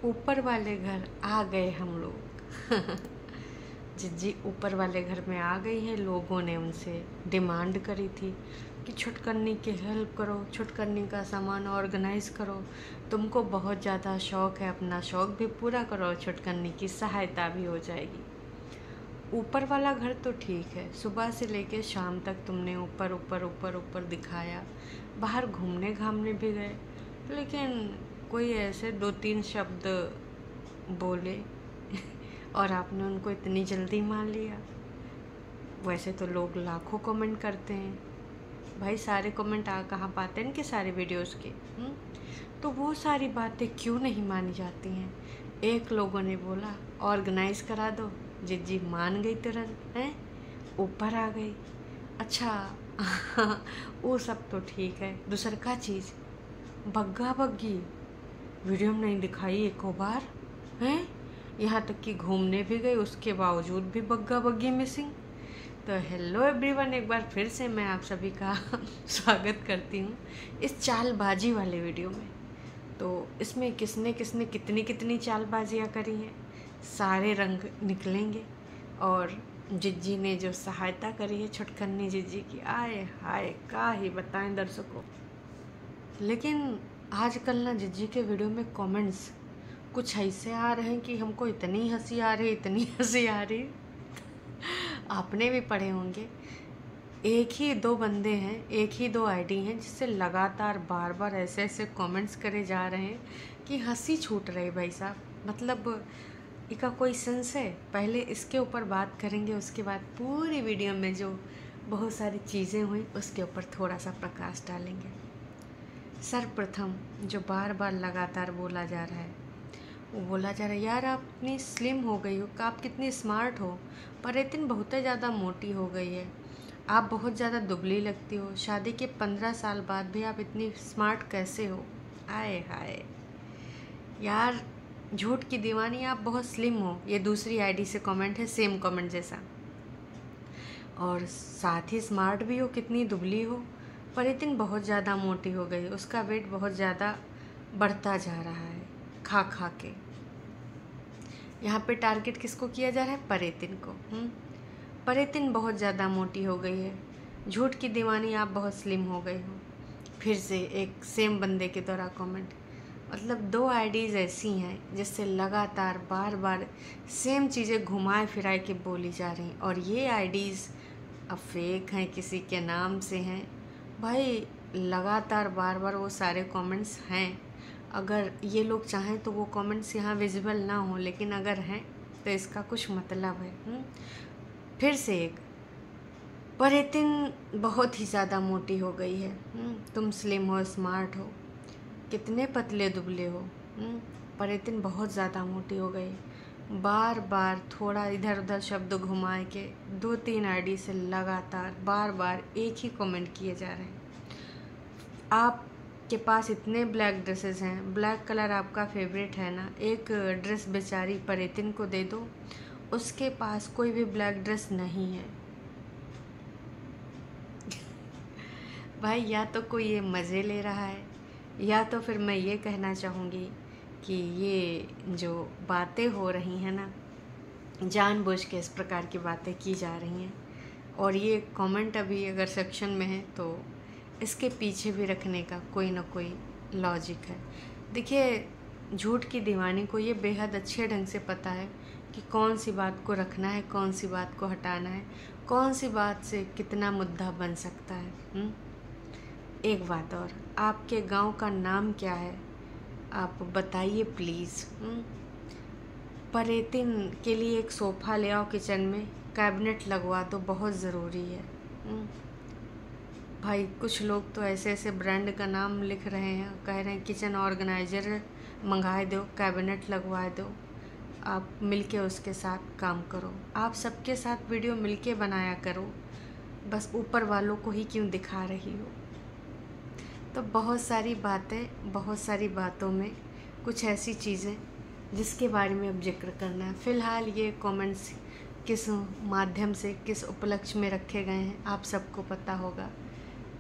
ऊपर वाले घर आ गए हम लोग। जिज्जी ऊपर वाले घर में आ गई है। लोगों ने उनसे डिमांड करी थी कि छुटकन्नी की हेल्प करो, छुटकन्नी का सामान ऑर्गेनाइज करो, तुमको बहुत ज़्यादा शौक़ है, अपना शौक़ भी पूरा करो, छुटकन्नी की सहायता भी हो जाएगी। ऊपर वाला घर तो ठीक है, सुबह से लेके शाम तक तुमने ऊपर ऊपर ऊपर ऊपर दिखाया, बाहर घूमने घामने भी गए, लेकिन कोई ऐसे 2-3 शब्द बोले और आपने उनको इतनी जल्दी मान लिया। वैसे तो लोग लाखों कमेंट करते हैं भाई, सारे कमेंट आ कहाँ पाते हैं इनके सारे वीडियोस के। तो वो सारी बातें क्यों नहीं मानी जाती हैं। एक लोगों ने बोला ऑर्गेनाइज करा दो, जिज्जी मान गई तुरंत, हैं ऊपर आ गई। अच्छा वो सब तो ठीक है, दूसर का चीज़ बग्गा बग्गी वीडियो में नहीं दिखाई एक बार, हैं यहाँ तक कि घूमने भी गए, उसके बावजूद भी बग्गा बग्गी मिसिंग। तो हेलो एवरीवन, एक बार फिर से मैं आप सभी का स्वागत करती हूँ इस चालबाजी वाले वीडियो में। तो इसमें किसने किसने कितनी कितनी चालबाजियाँ करी हैं, सारे रंग निकलेंगे। और जिज्जी ने जो सहायता करी है छुटकन्नी जिज्जी की, आए हाय का ही बताएं दर्शकों। लेकिन आजकल ना जिज्जी के वीडियो में कमेंट्स कुछ ऐसे आ रहे हैं कि हमको इतनी हंसी आ रही, इतनी हंसी आ रही। आपने भी पढ़े होंगे। एक ही दो बंदे हैं, एक ही दो आईडी हैं जिससे लगातार बार बार ऐसे ऐसे कमेंट्स करे जा रहे हैं कि हंसी छूट रही भाई साहब। मतलब इसका कोई सेंस है। पहले इसके ऊपर बात करेंगे, उसके बाद पूरी वीडियो में जो बहुत सारी चीज़ें हुई उसके ऊपर थोड़ा सा प्रकाश डालेंगे। सर्वप्रथम जो बार बार लगातार बोला जा रहा है, वो बोला जा रहा है यार आप इतनी स्लिम हो गई हो, आप कितनी स्मार्ट हो, पर इतनी बहुत ज़्यादा मोटी हो गई है, आप बहुत ज़्यादा दुबली लगती हो, शादी के 15 साल बाद भी आप इतनी स्मार्ट कैसे हो। आए हाय यार, झूठ की दीवानी, आप बहुत स्लिम हो। ये दूसरी आईडी से कमेंट है, सेम कमेंट जैसा। और साथ ही स्मार्ट भी हो, कितनी दुबली हो, पर इतनी बहुत ज़्यादा मोटी हो गई, उसका वेट बहुत ज़्यादा बढ़ता जा रहा है खा खा के। यहाँ पे टारगेट किसको किया जा रहा है, परेतिन को। परेतिन बहुत ज़्यादा मोटी हो गई है, झूठ की दीवानी आप बहुत स्लिम हो गई हो। फिर से एक सेम बंदे के द्वारा कमेंट। मतलब 2 आईडीज़ ऐसी हैं जिससे लगातार बार बार सेम चीज़ें घुमाए फिराए के बोली जा रही हैं। और ये आईडीज़ अब फेक हैं, किसी के नाम से हैं भाई। लगातार बार बार वो सारे कमेंट्स हैं। अगर ये लोग चाहें तो वो कमेंट्स यहाँ विजिबल ना हो, लेकिन अगर हैं तो इसका कुछ मतलब है। फिर से एक, परेतिन बहुत ही ज़्यादा मोटी हो गई है, तुम स्लिम हो, स्मार्ट हो, कितने पतले दुबले हो, परेतिन बहुत ज़्यादा मोटी हो गई। बार बार थोड़ा इधर उधर शब्द घुमाए के 2-3 आईडी से लगातार बार बार एक ही कमेंट किए जा रहे हैं। आपके पास इतने ब्लैक ड्रेसेस हैं, ब्लैक कलर आपका फेवरेट है ना, एक ड्रेस बेचारी परेतिन को दे दो, उसके पास कोई भी ब्लैक ड्रेस नहीं है। भाई या तो कोई ये मज़े ले रहा है, या तो फिर मैं ये कहना चाहूँगी कि ये जो बातें हो रही हैं ना, जानबूझ के इस प्रकार की बातें की जा रही हैं। और ये कमेंट अभी अगर सेक्शन में है तो इसके पीछे भी रखने का कोई ना कोई लॉजिक है। देखिए, झूठ की दीवानी को ये बेहद अच्छे ढंग से पता है कि कौन सी बात को रखना है, कौन सी बात को हटाना है, कौन सी बात से कितना मुद्दा बन सकता है। एक बात और, आपके गांव का नाम क्या है आप बताइए प्लीज़। परेतिन के लिए एक सोफ़ा ले आओ, किचन में कैबिनेट लगवा दो, बहुत ज़रूरी है। भाई कुछ लोग तो ऐसे ऐसे ब्रांड का नाम लिख रहे हैं, कह रहे हैं किचन ऑर्गेनाइजर मंगाए दो, कैबिनेट लगवा दो। आप मिलके उसके साथ काम करो, आप सबके साथ वीडियो मिलके बनाया करो, बस ऊपर वालों को ही क्यों दिखा रही हो। तो बहुत सारी बातें, बहुत सारी बातों में कुछ ऐसी चीज़ें जिसके बारे में अब जिक्र करना है। फ़िलहाल ये कमेंट्स किस माध्यम से, किस उपलक्ष्य में रखे गए हैं आप सबको पता होगा।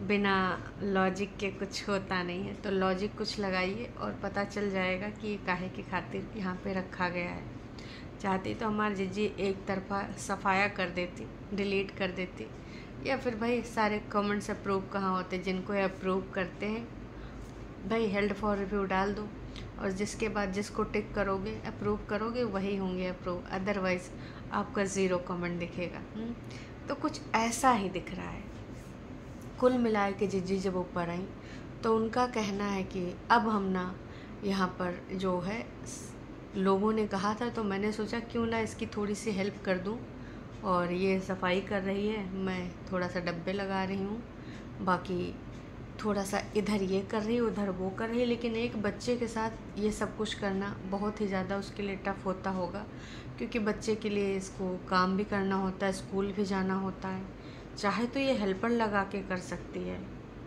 बिना लॉजिक के कुछ होता नहीं है, तो लॉजिक कुछ लगाइए और पता चल जाएगा कि ये काहे की खातिर यहाँ पे रखा गया है। चाहती तो हमारी जिज्जी एक तरफा सफाया कर देती, डिलीट कर देती, या फिर भाई सारे कमेंट्स अप्रूव कहाँ होते, जिनको ये अप्रूव करते हैं भाई हेल्ड फॉर रिव्यू डाल दो, और जिसके बाद जिसको टिक करोगे अप्रूव करोगे वही होंगे अप्रूव, अदरवाइज़ आपका ज़ीरो कमेंट दिखेगा। तो कुछ ऐसा ही दिख रहा है। कुल मिला के जिज्जी जब ऊपर आई तो उनका कहना है कि अब हम ना यहाँ पर जो है लोगों ने कहा था, तो मैंने सोचा क्यों ना इसकी थोड़ी सी हेल्प कर दूँ, और ये सफाई कर रही है, मैं थोड़ा सा डब्बे लगा रही हूँ, बाकी थोड़ा सा इधर ये कर रही उधर वो कर रही। लेकिन एक बच्चे के साथ ये सब कुछ करना बहुत ही ज़्यादा उसके लिए टफ़ होता होगा, क्योंकि बच्चे के लिए इसको काम भी करना होता है, स्कूल भी जाना होता है। चाहे तो ये हेल्पर लगा के कर सकती है,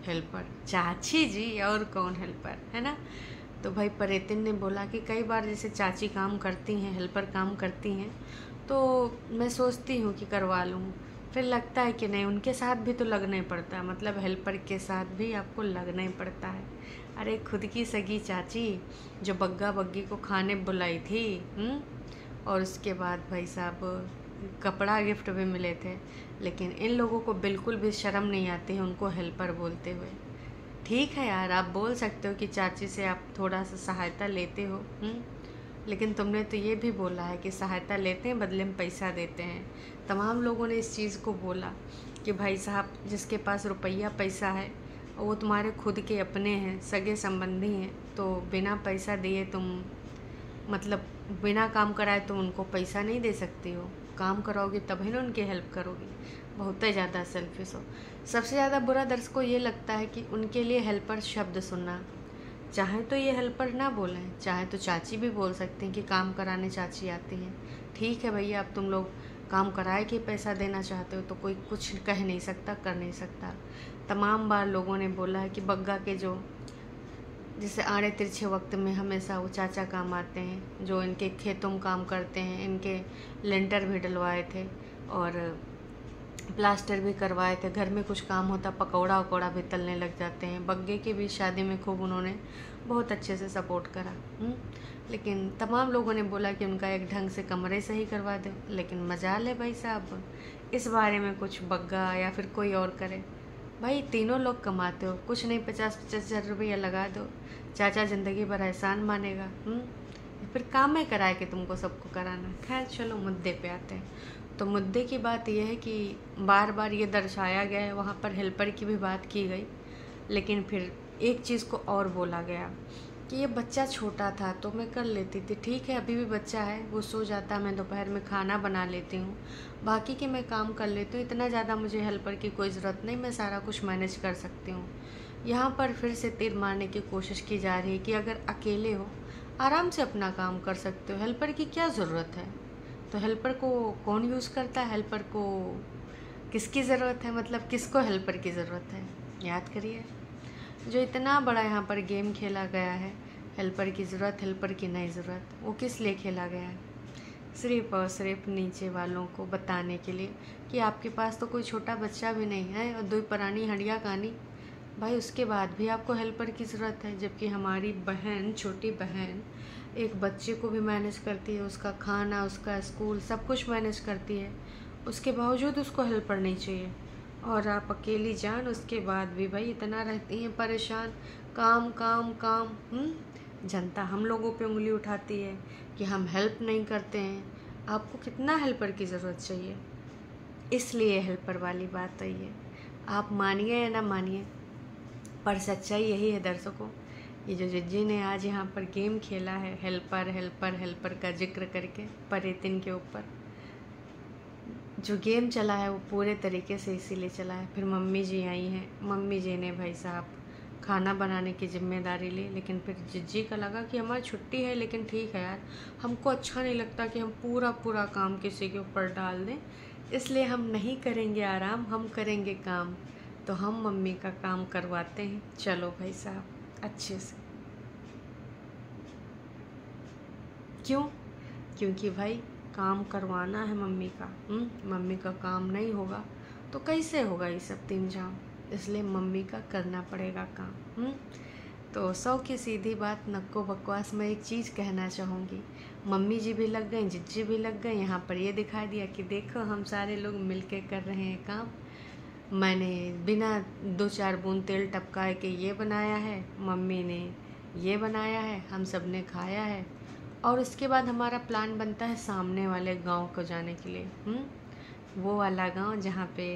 हेल्पर चाची जी, और कौन हेल्पर है ना। तो भाई परेतिन ने बोला कि कई बार जैसे चाची काम करती हैं, हेल्पर काम करती हैं, तो मैं सोचती हूँ कि करवा लूँ, फिर लगता है कि नहीं, उनके साथ भी तो लगना ही पड़ता है, मतलब हेल्पर के साथ भी आपको लगना ही पड़ता है। अरे खुद की सगी चाची जो बग्गा बग्गी को खाने बुलाई थी, और उसके बाद भाई साहब कपड़ा गिफ्ट भी मिले थे, लेकिन इन लोगों को बिल्कुल भी शर्म नहीं आती है उनको हेल्पर बोलते हुए। ठीक है यार, आप बोल सकते हो कि चाची से आप थोड़ा सा सहायता लेते हो, लेकिन तुमने तो ये भी बोला है कि सहायता लेते हैं बदले में पैसा देते हैं। तमाम लोगों ने इस चीज़ को बोला कि भाई साहब जिसके पास रुपया पैसा है वो तुम्हारे खुद के अपने हैं, सगे संबंधी हैं, तो बिना पैसा दिए तुम, मतलब बिना काम कराए तुम उनको पैसा नहीं दे सकती हो, काम कराओगे तभी ना उनकी हेल्प करोगी। बहुत ही ज़्यादा सेल्फिश हो। सबसे ज़्यादा बुरा दर्शक को ये लगता है कि उनके लिए हेल्पर शब्द सुनना, चाहे तो ये हेल्पर ना बोलें, चाहे तो चाची भी बोल सकते हैं कि काम कराने चाची आती हैं। ठीक है भैया, अब तुम लोग काम कराए के पैसा देना चाहते हो तो कोई कुछ कह नहीं सकता, कर नहीं सकता। तमाम बार लोगों ने बोला है कि बग्गा के जो जैसे आड़े तिरछे वक्त में हमेशा वो चाचा काम आते हैं, जो इनके खेतों में काम करते हैं, इनके लेंटर भी डलवाए थे और प्लास्टर भी करवाए थे, घर में कुछ काम होता पकौड़ा वकौड़ा भी तलने लग जाते हैं। बग्गे की भी शादी में खूब उन्होंने बहुत अच्छे से सपोर्ट करा। लेकिन तमाम लोगों ने बोला कि उनका एक ढंग से कमरे सही करवा दो, लेकिन मजाल है भाई साहब इस बारे में कुछ बग्गा या फिर कोई और करे। भाई तीनों लोग कमाते हो, कुछ नहीं 50-50 हज़ार रुपया लगा दो, चाचा ज़िंदगी भर एहसान मानेगा। फिर काम है कराए कि तुमको सबको कराना। खैर चलो मुद्दे पे आते हैं। तो मुद्दे की बात यह है कि बार बार ये दर्शाया गया है, वहाँ पर हेल्पर की भी बात की गई, लेकिन फिर एक चीज़ को और बोला गया कि ये बच्चा छोटा था तो मैं कर लेती थी। ठीक है, अभी भी बच्चा है, वो सो जाता, मैं दोपहर में खाना बना लेती हूँ, बाकी के मैं काम कर लेती हूँ, इतना ज़्यादा मुझे हेल्पर की कोई ज़रूरत नहीं, मैं सारा कुछ मैनेज कर सकती हूँ। यहाँ पर फिर से तीर मारने की कोशिश की जा रही है कि अगर अकेले हो आराम से अपना काम कर सकते हो, हेल्पर की क्या ज़रूरत है। तो हेल्पर को कौन यूज़ करता है, हेल्पर को किसकी ज़रूरत है, मतलब किसको हेल्पर की ज़रूरत है। याद करिए, जो इतना बड़ा यहाँ पर गेम खेला गया है, हेल्पर की ज़रूरत, हेल्पर की नहीं ज़रूरत, वो किस लिए खेला गया है। सिर्फ और सिर्फ नीचे वालों को बताने के लिए कि आपके पास तो कोई छोटा बच्चा भी नहीं है और दो पुरानी हंडिया कहानी, भाई उसके बाद भी आपको हेल्पर की ज़रूरत है। जबकि हमारी बहन, छोटी बहन एक बच्चे को भी मैनेज करती है, उसका खाना, उसका स्कूल, सब कुछ मैनेज करती है, उसके बावजूद उसको हेल्पर नहीं चाहिए। और आप अकेली जान, उसके बाद भी भाई इतना रहती हैं परेशान, काम काम काम। जनता हम लोगों पे उंगली उठाती है कि हम हेल्प नहीं करते हैं। आपको कितना हेल्पर की ज़रूरत चाहिए, इसलिए हेल्पर वाली बात आई है। आप मानिए या ना मानिए, पर सच्चाई यही है दर्शकों। ये जो जिज्जी ने आज यहाँ पर गेम खेला है, हेल्पर हेल्पर हेल्पर का जिक्र करके परेतिन के ऊपर जो गेम चला है, वो पूरे तरीके से इसीलिए चला है। फिर मम्मी जी आई हैं, मम्मी जी ने भाई साहब खाना बनाने की जिम्मेदारी ली, लेकिन फिर जिज्जी का लगा कि हमारी छुट्टी है, लेकिन ठीक है यार, हमको अच्छा नहीं लगता कि हम पूरा पूरा काम किसी के ऊपर डाल दें, इसलिए हम नहीं करेंगे आराम, हम करेंगे काम। तो हम मम्मी का काम करवाते हैं, चलो भाई साहब अच्छे से। क्यों? क्योंकि भाई काम करवाना है मम्मी का। मम्मी का काम नहीं होगा तो कैसे होगा ये सब तीन जाम। इसलिए मम्मी का करना पड़ेगा काम। तो 100 की सीधी बात नक्को बकवास में एक चीज़ कहना चाहूँगी, मम्मी जी भी लग गई, जिज्जी भी लग गई। यहाँ पर ये दिखा दिया कि देखो हम सारे लोग मिलके कर रहे हैं काम। मैंने बिना 2-4 बूंद तेल टपकाए के ये बनाया है, मम्मी ने ये बनाया है, हम सब ने खाया है। और उसके बाद हमारा प्लान बनता है सामने वाले गांव को जाने के लिए। वो वाला गांव जहाँ पे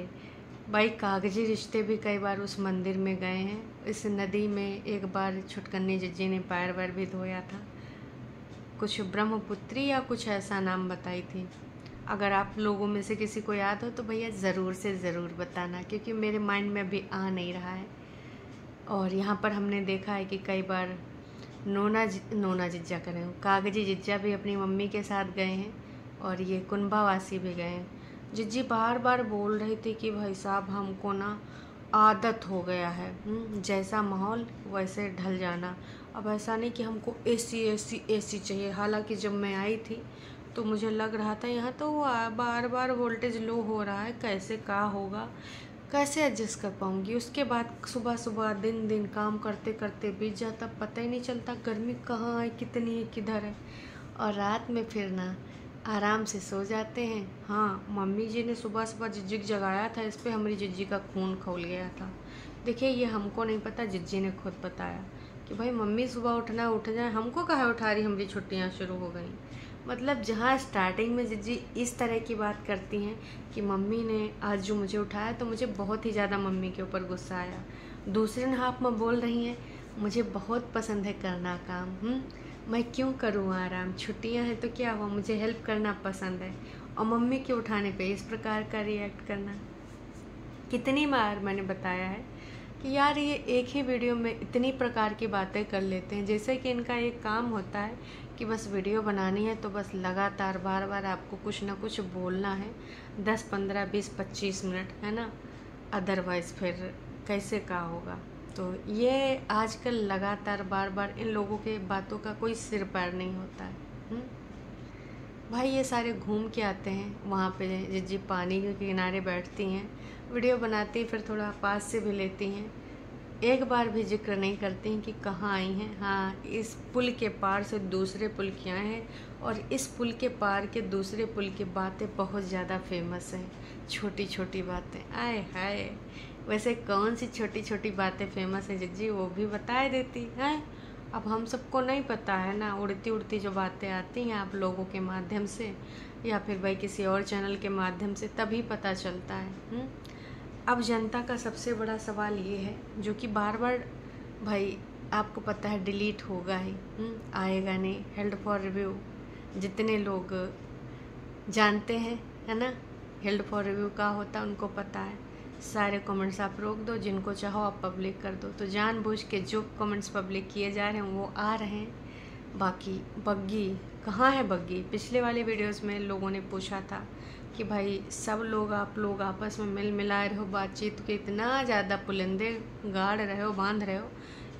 भाई कागजी रिश्ते भी कई बार उस मंदिर में गए हैं। इस नदी में एक बार छुटकन्नी जिज्जी ने पैर वैर भी धोया था, कुछ ब्रह्मपुत्री या कुछ ऐसा नाम बताई थी। अगर आप लोगों में से किसी को याद हो तो भैया ज़रूर से ज़रूर बताना, क्योंकि मेरे माइंड में अभी आ नहीं रहा है। और यहाँ पर हमने देखा है कि कई बार नोना जिज्जा करें, कागजी जिज्जा भी अपनी मम्मी के साथ गए हैं और ये कुंभावासी भी गए हैं। जिज्जी बार बार बोल रही थी कि भाई साहब हमको ना आदत हो गया है, जैसा माहौल वैसे ढल जाना। अब ऐसा नहीं कि हमको एसी चाहिए। हालांकि जब मैं आई थी तो मुझे लग रहा था यहाँ तो बार बार वोल्टेज लो हो रहा है, कैसे क्या होगा, कैसे एडजस्ट कर पाऊँगी। उसके बाद सुबह दिन काम करते करते बीत जाता, पता ही नहीं चलता गर्मी कहाँ है, कितनी है, किधर है। और रात में फिर ना आराम से सो जाते हैं। हाँ, मम्मी जी ने सुबह जिज्जी को जगाया था, इस पर हमारी जिज्जी का खून खौल गया था। देखिए ये हमको नहीं पता, जिज्जी ने खुद बताया कि भाई मम्मी सुबह उठना उठ जाए, हमको कहाँ उठा रही, हमारी छुट्टियाँ शुरू हो गई। मतलब जहाँ स्टार्टिंग में जिज्जी इस तरह की बात करती हैं कि मम्मी ने आज जो मुझे उठाया तो मुझे बहुत ही ज़्यादा मम्मी के ऊपर गुस्सा आया। दूसरे हाफ में बोल रही हैं मुझे बहुत पसंद है करना काम, मैं क्यों करूँ आराम, छुट्टियां हैं तो क्या हुआ, मुझे हेल्प करना पसंद है। और मम्मी के उठाने पे इस प्रकार का रिएक्ट करना। कितनी बार मैंने बताया है कि यार ये एक ही वीडियो में इतनी प्रकार की बातें कर लेते हैं, जैसे कि इनका एक काम होता है कि बस वीडियो बनानी है तो बस लगातार बार बार आपको कुछ ना कुछ बोलना है, 10, 15, 20, 25 मिनट, है ना। अदरवाइज़ फिर कैसे क्या होगा। तो ये आजकल लगातार बार बार इन लोगों के बातों का कोई सिर पैर नहीं होता है। भाई ये सारे घूम के आते हैं, वहाँ पे जिज्जी पानी के किनारे बैठती हैं, वीडियो बनाती, फिर थोड़ा पास से भी लेती हैं, एक बार भी जिक्र नहीं करती हैं कि कहाँ आई हैं। हाँ, इस पुल के पार से दूसरे पुल की आए हैं और इस पुल के पार के दूसरे पुल की बातें बहुत ज़्यादा फेमस हैं, छोटी छोटी बातें। आए हाय, वैसे कौन सी छोटी छोटी बातें फेमस है जिज्जी, वो भी बता देती हैं। अब हम सबको नहीं पता है ना, उड़ती उड़ती जो बातें आती हैं आप लोगों के माध्यम से या फिर भाई किसी और चैनल के माध्यम से, तभी पता चलता है। अब जनता का सबसे बड़ा सवाल ये है, जो कि बार बार भाई आपको पता है डिलीट होगा ही, आएगा नहीं, हेल्ड फॉर रिव्यू। जितने लोग जानते हैं, है ना, हेल्ड फॉर रिव्यू का होता है उनको पता है। सारे कमेंट्स आप रोक दो, जिनको चाहो आप पब्लिक कर दो। तो जानबूझ के जो कमेंट्स पब्लिक किए जा रहे हैं वो आ रहे हैं। बाकी बग्गी कहाँ है, बग्गी पिछले वाले वीडियोस में लोगों ने पूछा था कि भाई सब लोग आप लोग आपस में मिल मिलाए रहो, बातचीत के इतना ज़्यादा पुलिंदे गाड़ रहे हो, बांध रहे हो।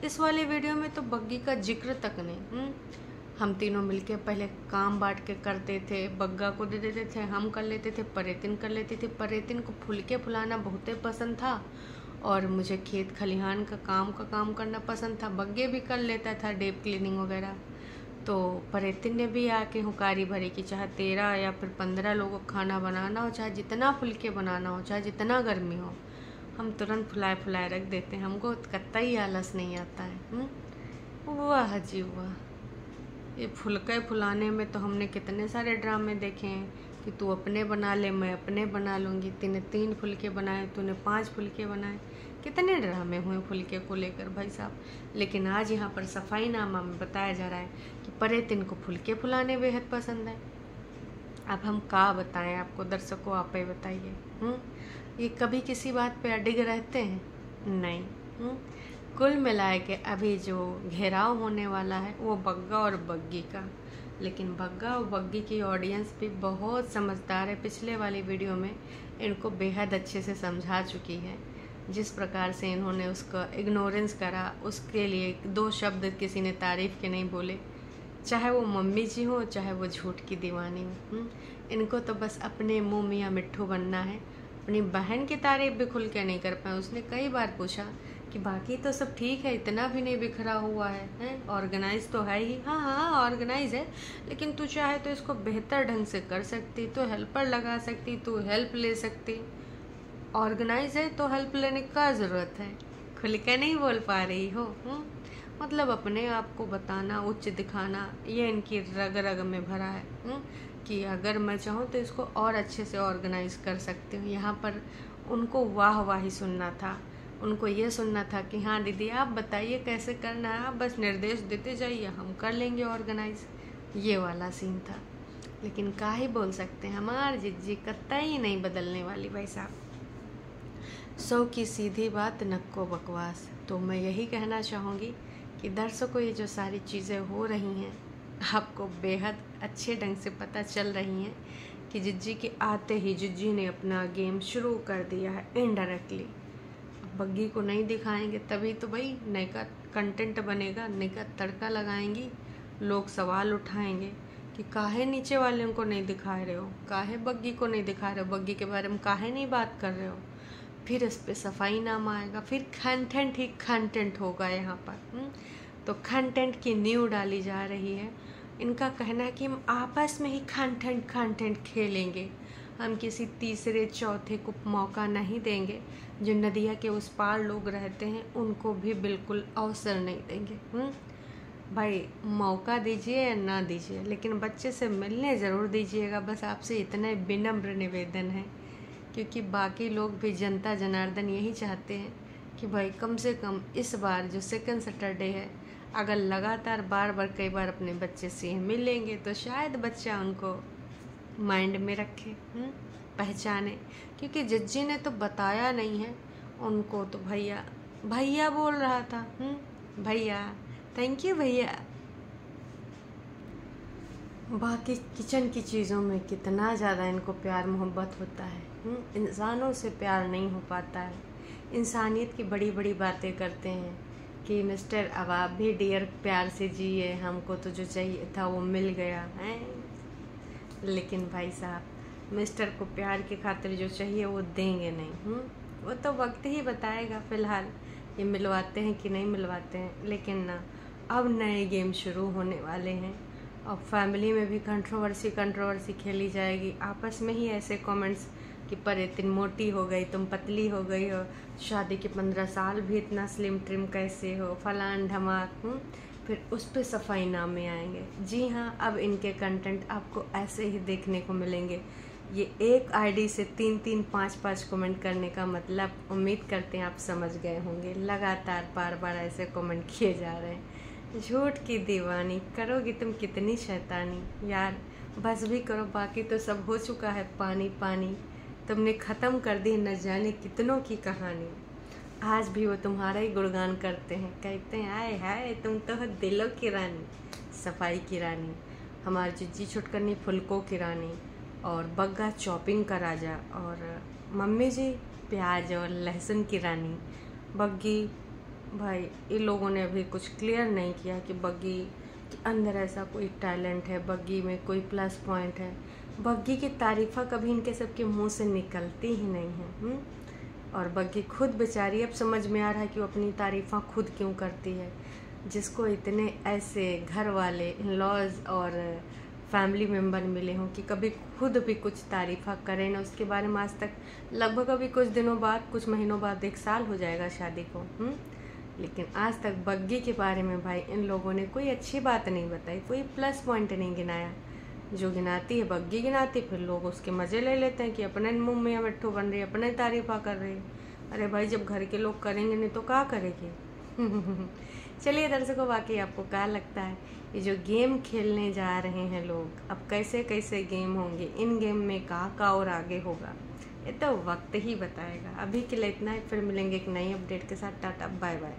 इस वाले वीडियो में तो बग्गी का जिक्र तक नहीं। हम तीनों मिलके पहले काम बांट के करते थे, बग्गा को दे देते थे, हम कर लेते थे, परेतिन कर लेती थी। परेतिन को फुलके फुलाना बहुत ही पसंद था और मुझे खेत खलिहान का काम करना पसंद था। बग्गे भी कर लेता था डीप क्लीनिंग वगैरह। तो परेतिन ने भी आके हुकारी भरी कि चाहे 13 या फिर 15 लोगों को खाना बनाना हो, चाहे जितना फुलके बनाना हो, चाहे जितना गर्मी हो, हम तुरंत फुलाए रख देते हैं। हमको कतई आलस नहीं आता है। वाह जी वाह, ये फुलके फुलाने में तो हमने कितने सारे ड्रामे देखे हैं कि तू अपने बना ले, मैं अपने बना लूँगी। तूने 3 फुलके बनाए, तूने 5 फुलके बनाए, कितने ड्रामे हुए फुलके को लेकर भाई साहब। लेकिन आज यहाँ पर सफाईनामा में बताया जा रहा है कि परेतिन को फुलके फुलाने बेहद पसंद है। अब हम क्या बताएं आपको, दर्शकों आप ही बताइए। ये कभी किसी बात पे अडिग रहते हैं? नहीं। कुल मिलाए के अभी जो घेराव होने वाला है वो बग्गा और बग्गी का। लेकिन बग्गा और बग्गी की ऑडियंस भी बहुत समझदार है। पिछले वाली वीडियो में इनको बेहद अच्छे से समझा चुकी है। जिस प्रकार से इन्होंने उसका इग्नोरेंस करा, उसके लिए 2 शब्द किसी ने तारीफ़ के नहीं बोले, चाहे वो मम्मी जी हो, चाहे वो झूठ की दीवानी हो। इनको तो बस अपने मुँह मियाँ मिट्ठू बनना है अपनी बहन की तारीफ भी खुल के नहीं कर पाए। उसने कई बार पूछा कि बाकी तो सब ठीक है, इतना भी नहीं बिखरा हुआ है, ऑर्गेनाइज तो है ही। हाँ हाँ ऑर्गेनाइज है, लेकिन तू चाहे तो इसको बेहतर ढंग से कर सकती, तो हेल्पर लगा सकती, तू हेल्प ले सकती। ऑर्गेनाइज है तो हेल्प लेने का ज़रूरत है, खुल के नहीं बोल पा रही हो। मतलब अपने आप को बताना, उच्च दिखाना, ये इनकी रग रग में भरा है। कि अगर मैं चाहूँ तो इसको और अच्छे से ऑर्गेनाइज कर सकती हूँ। यहाँ पर उनको वाह ही सुनना था, उनको ये सुनना था कि हाँ दीदी आप बताइए कैसे करना है, आप बस निर्देश देते जाइए, हम कर लेंगे ऑर्गेनाइज। ये वाला सीन था। लेकिन का ही बोल सकते हैं, हमारी जिज्जी कतई नहीं बदलने वाली भाई साहब। सौ की सीधी बात नक्को बकवास। तो मैं यही कहना चाहूँगी कि दर्शकों ये जो सारी चीज़ें हो रही हैं आपको बेहद अच्छे ढंग से पता चल रही हैं कि जिज्जी के आते ही जिज्जी ने अपना गेम शुरू कर दिया है इनडायरेक्टली। बग्गी को नहीं दिखाएंगे तभी तो भाई नए का कंटेंट बनेगा, नए का तड़का लगाएंगी, लोग सवाल उठाएंगे कि काहे नीचे वाले को नहीं दिखा रहे हो, काहे बग्गी को नहीं दिखा रहे हो, बग्गी के बारे में काहे नहीं बात कर रहे हो। फिर इस पे सफाई नाम आएगा, फिर कंटेंट ही कंटेंट होगा यहाँ पर। तो कंटेंट की नींव डाली जा रही है। इनका कहना है कि हम आपस में ही कंटेंट खेलेंगे, हम किसी तीसरे चौथे को मौका नहीं देंगे। जो नदिया के उस पार लोग रहते हैं उनको भी बिल्कुल अवसर नहीं देंगे। भाई मौका दीजिए या ना दीजिए, लेकिन बच्चे से मिलने ज़रूर दीजिएगा। बस आपसे इतना विनम्र निवेदन है, क्योंकि बाकी लोग भी जनता जनार्दन यही चाहते हैं कि भाई कम से कम इस बार जो सेकंड सैटरडे है, अगर लगातार बार बार कई बार अपने बच्चे से मिलेंगे तो शायद बच्चा उनको माइंड में रखे, पहचाने। क्योंकि जिज्जी ने तो बताया नहीं है उनको, तो भैया भैया बोल रहा था। भैया थैंक यू भैया। बाकी किचन की चीज़ों में कितना ज़्यादा इनको प्यार मोहब्बत होता है, इंसानों से प्यार नहीं हो पाता है। इंसानियत की बड़ी बड़ी बातें करते हैं कि मिस्टर अब आप भी डियर प्यार से जिए, हमको तो जो चाहिए था वो मिल गया है। लेकिन भाई साहब मिस्टर को प्यार की खातिर जो चाहिए वो देंगे नहीं। वो तो वक्त ही बताएगा फ़िलहाल ये मिलवाते हैं कि नहीं मिलवाते हैं। लेकिन ना अब नए गेम शुरू होने वाले हैं और फैमिली में भी कंट्रोवर्सी खेली जाएगी। आपस में ही ऐसे कमेंट्स कि पर इतनी मोटी हो गई, तुम पतली हो गई हो, शादी के 15 साल भी इतना स्लिम ट्रिम कैसे हो, फलान ढमाक। फिर उस पर सफाई नामे आएंगे। जी हाँ, अब इनके कंटेंट आपको ऐसे ही देखने को मिलेंगे। ये एक आईडी से 3-3, 5-5 कमेंट करने का मतलब उम्मीद करते हैं आप समझ गए होंगे। लगातार बार बार ऐसे कमेंट किए जा रहे हैं। झूठ की दीवानी करोगी तुम कितनी शैतानी यार, बस भी करो, बाकी तो सब हो चुका है पानी पानी। तुमने ख़त्म कर दी न जाने कितनों की कहानी। आज भी वो तुम्हारा ही गुणगान करते हैं, कहते हैं आए हाय तुम तो हो दिलों की रानी, सफाई की रानी, हमारी जिज्जी छुटकनी फुलकों की रानी, और बग्गा चॉपिंग का राजा, और मम्मी जी प्याज और लहसुन की रानी। बग्गी भाई इन लोगों ने अभी कुछ क्लियर नहीं किया कि बग्गी के अंदर ऐसा कोई टैलेंट है, बग्गी में कोई प्लस पॉइंट है। बग्गी की तारीफ़ा कभी इनके सबके मुंह से निकलती ही नहीं है। और बग्गी खुद बेचारी अब समझ में आ रहा है कि वो अपनी तारीफ़ा खुद क्यों करती है। जिसको इतने ऐसे घर वाले इन लॉज और फैमिली मेम्बर मिले हों कि कभी खुद भी कुछ तारीफ़ा करें ना, उसके बारे में आज तक लगभग अभी कुछ दिनों बाद, कुछ महीनों बाद 1 साल हो जाएगा शादी को। लेकिन आज तक बग्गी के बारे में भाई इन लोगों ने कोई अच्छी बात नहीं बताई, कोई प्लस पॉइंट नहीं गिनाया। जो गिनाती है बग्गी गिनाती, फिर लोग उसके मज़े ले लेते हैं कि अपने मुँह में मिट्ठू बन रही है, अपने तारीफ़ा कर रही है। अरे भाई जब घर के लोग करेंगे नहीं तो क्या करेगी। चलिए दर्शकों, बाकी आपको क्या लगता है ये जो गेम खेलने जा रहे हैं लोग, अब कैसे कैसे गेम होंगे, इन गेम में का और आगे होगा, ये तो वक्त ही बताएगा। अभी के लिए इतना ही, फिर मिलेंगे एक नई अपडेट के साथ। Tata bye bye.